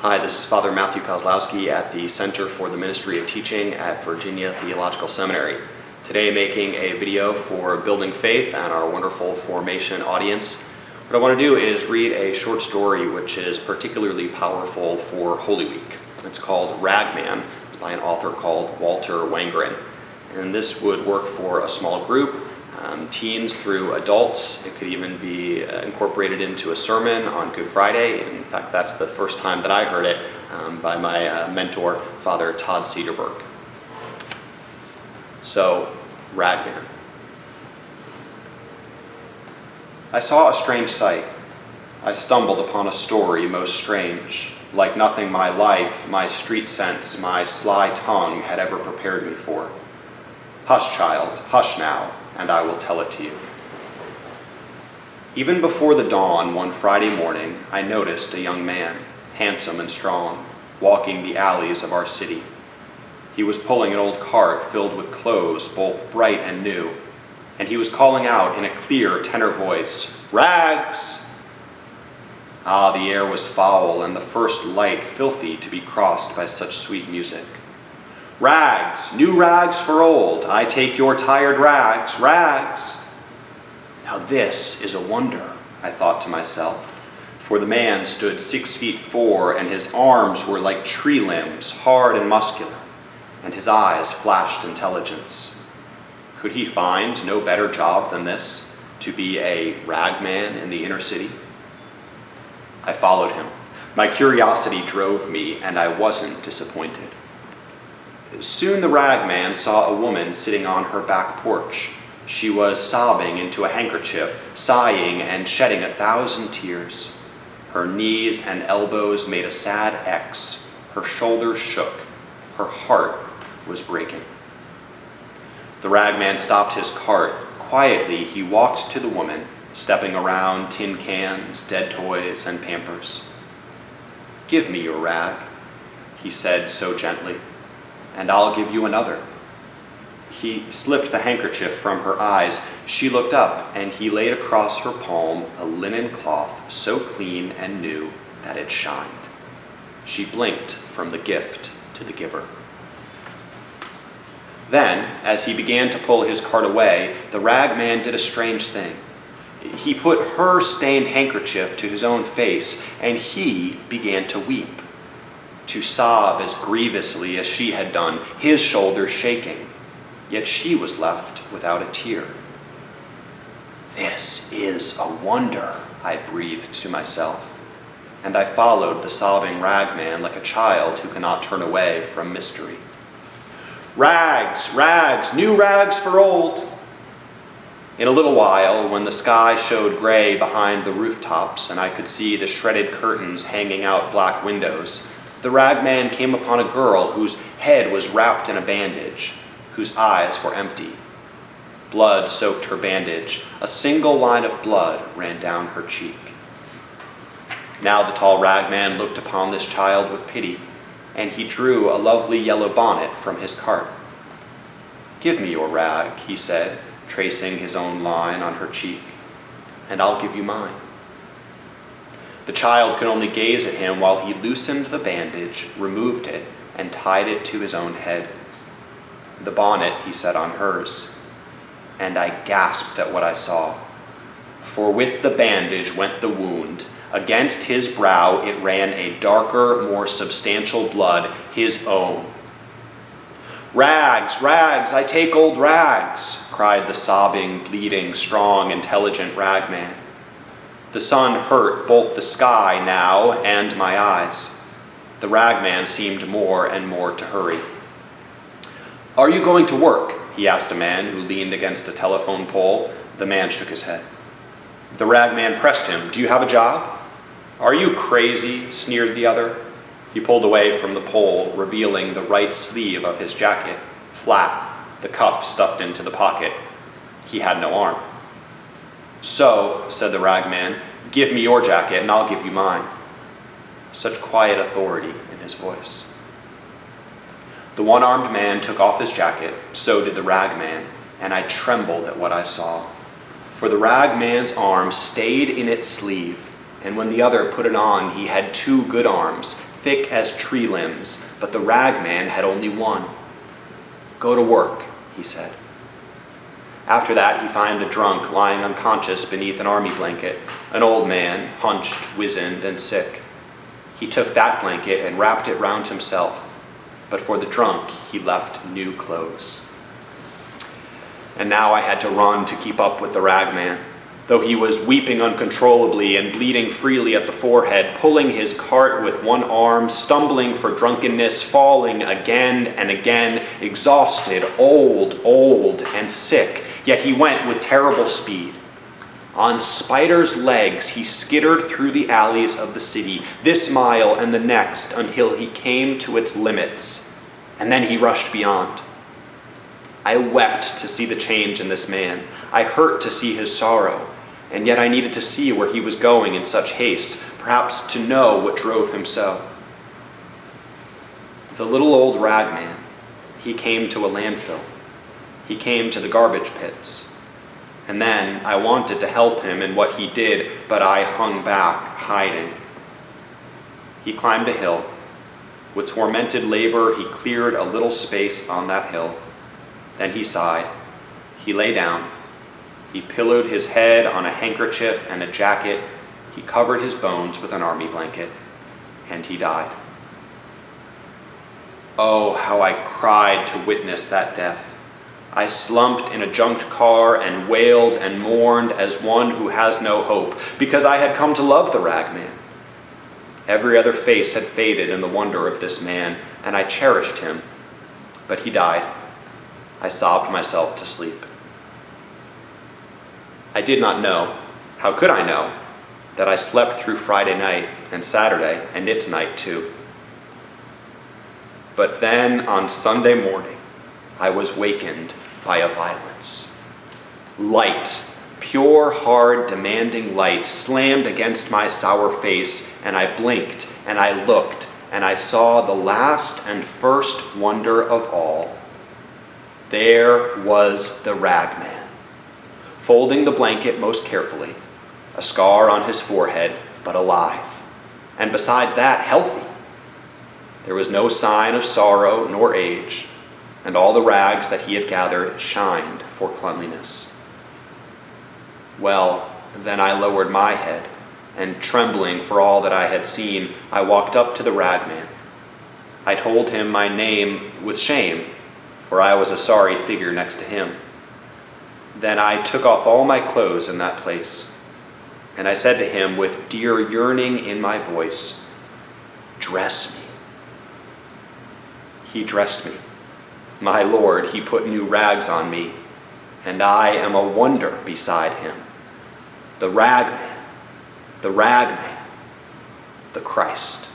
Hi, this is Father Matthew Kozlowski at the Center for the Ministry of Teaching at Virginia Theological Seminary. Today making a video for Building Faith and our wonderful formation audience. What I want to do is read a short story which is particularly powerful for Holy Week. It's called Ragman. It's by an author called Walter Wangerin. And this would work for a small group, teens through adults. It could even be incorporated into a sermon on Good Friday. In fact, that's the first time that I heard it by my mentor, Father Todd Cederberg. So, Ragman. I saw a strange sight. I stumbled upon a story most strange, like nothing my life, my street sense, my sly tongue had ever prepared me for. Hush, child, hush now, and I will tell it to you. Even before the dawn one Friday morning, I noticed a young man, handsome and strong, walking the alleys of our city. He was pulling an old cart filled with clothes, both bright and new, and he was calling out in a clear tenor voice, "Rags!" Ah, the air was foul, and the first light filthy to be crossed by such sweet music. "Rags, new rags for old, I take your tired rags, rags." Now this is a wonder, I thought to myself, for the man stood 6'4", and his arms were like tree limbs, hard and muscular, and his eyes flashed intelligence. Could he find no better job than this, to be a ragman in the inner city? I followed him. My curiosity drove me, and I wasn't disappointed. Soon the ragman saw a woman sitting on her back porch. She was sobbing into a handkerchief, sighing and shedding 1,000 tears. Her knees and elbows made a sad X. Her shoulders shook. Her heart was breaking. The ragman stopped his cart. Quietly, he walked to the woman, stepping around tin cans, dead toys, and Pampers. "Give me your rag," he said so gently, "and I'll give you another." He slipped the handkerchief from her eyes. She looked up, and he laid across her palm a linen cloth so clean and new that it shined. She blinked from the gift to the giver. Then, as he began to pull his cart away, the ragman did a strange thing. He put her stained handkerchief to his own face, and he began to weep, to sob as grievously as she had done, his shoulders shaking. Yet she was left without a tear. "This is a wonder," I breathed to myself, and I followed the sobbing ragman like a child who cannot turn away from mystery. "Rags, rags, new rags for old." In a little while, when the sky showed gray behind the rooftops and I could see the shredded curtains hanging out black windows, the ragman came upon a girl whose head was wrapped in a bandage, whose eyes were empty. Blood soaked her bandage. A single line of blood ran down her cheek. Now the tall ragman looked upon this child with pity, and he drew a lovely yellow bonnet from his cart. "Give me your rag," he said, tracing his own line on her cheek, "and I'll give you mine." The child could only gaze at him while he loosened the bandage, removed it, and tied it to his own head. The bonnet he set on hers, and I gasped at what I saw. For with the bandage went the wound. Against his brow it ran a darker, more substantial blood, his own. "Rags, rags, I take old rags," cried the sobbing, bleeding, strong, intelligent ragman. The sun hurt both the sky now and my eyes. The ragman seemed more and more to hurry. "Are you going to work?" he asked a man who leaned against a telephone pole. The man shook his head. The ragman pressed him. "Do you have a job?" "Are you crazy?" sneered the other. He pulled away from the pole, revealing the right sleeve of his jacket, flat, the cuff stuffed into the pocket. He had no arm. "So," said the ragman, "give me your jacket and I'll give you mine." Such quiet authority in his voice. The one-armed man took off his jacket, so did the ragman, and I trembled at what I saw. For the ragman's arm stayed in its sleeve, and when the other put it on, he had 2 good arms, thick as tree limbs, but the ragman had only 1. "Go to work," he said. After that, he found a drunk lying unconscious beneath an army blanket, an old man, hunched, wizened, and sick. He took that blanket and wrapped it round himself, but for the drunk, he left new clothes. And now I had to run to keep up with the ragman, though he was weeping uncontrollably and bleeding freely at the forehead, pulling his cart with 1 arm, stumbling for drunkenness, falling again and again, exhausted, old, and sick. Yet he went with terrible speed. On spider's legs, he skittered through the alleys of the city, this mile and the next, until he came to its limits, and then he rushed beyond. I wept to see the change in this man. I hurt to see his sorrow, and yet I needed to see where he was going in such haste, perhaps to know what drove him so. The little old ragman, he came to a landfill. He came to the garbage pits. And then I wanted to help him in what he did, but I hung back, hiding. He climbed a hill. With tormented labor, he cleared a little space on that hill. Then he sighed. He lay down. He pillowed his head on a handkerchief and a jacket. He covered his bones with an army blanket. And he died. Oh, how I cried to witness that death. I slumped in a junked car and wailed and mourned as one who has no hope, because I had come to love the ragman. Every other face had faded in the wonder of this man, and I cherished him. But he died. I sobbed myself to sleep. I did not know, how could I know, that I slept through Friday night and Saturday and its night too. But then on Sunday morning, I was wakened by a violence. Light, pure, hard, demanding light slammed against my sour face, and I blinked, and I looked, and I saw the last and first wonder of all. There was the ragman, folding the blanket most carefully, a scar on his forehead, but alive, and besides that, healthy. There was no sign of sorrow nor age, and all the rags that he had gathered shined for cleanliness. Well, then I lowered my head, and trembling for all that I had seen, I walked up to the ragman. I told him my name with shame, for I was a sorry figure next to him. Then I took off all my clothes in that place, and I said to him with dear yearning in my voice, "Dress me." He dressed me. My Lord, he put new rags on me, and I am a wonder beside him. The ragman, the Christ.